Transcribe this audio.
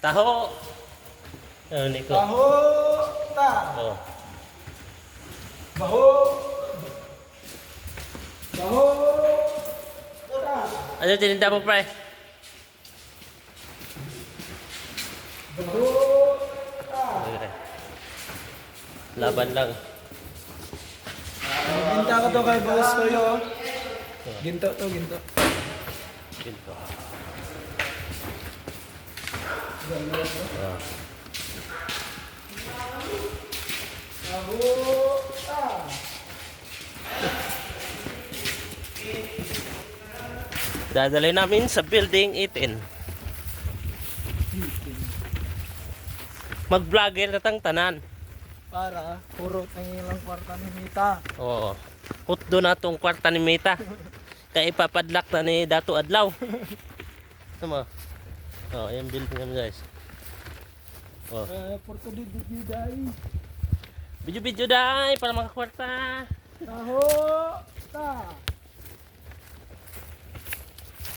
Taho. Niko. Taho ta. Oh. Baho. Baho. Ta. Ano tininda mo, pre? Baho. Ta. Okay. Laban lang. Ginta ko to kay boss ko yo. Ginto to, ginto. Ginto. Baho. Ta. Dadalhin namin sa building 18. Mag-vlogger na tang tanan. Para puro ng ilang kwarta ni Mita. Oo. Kutdo na tong kwarta ni Mita. Kaya ipapadlak na ni Dato Adlaw. Tama. Oh, yung building namin guys. Oh. Porto di dai. Video-video dai para makakwarta. Taho.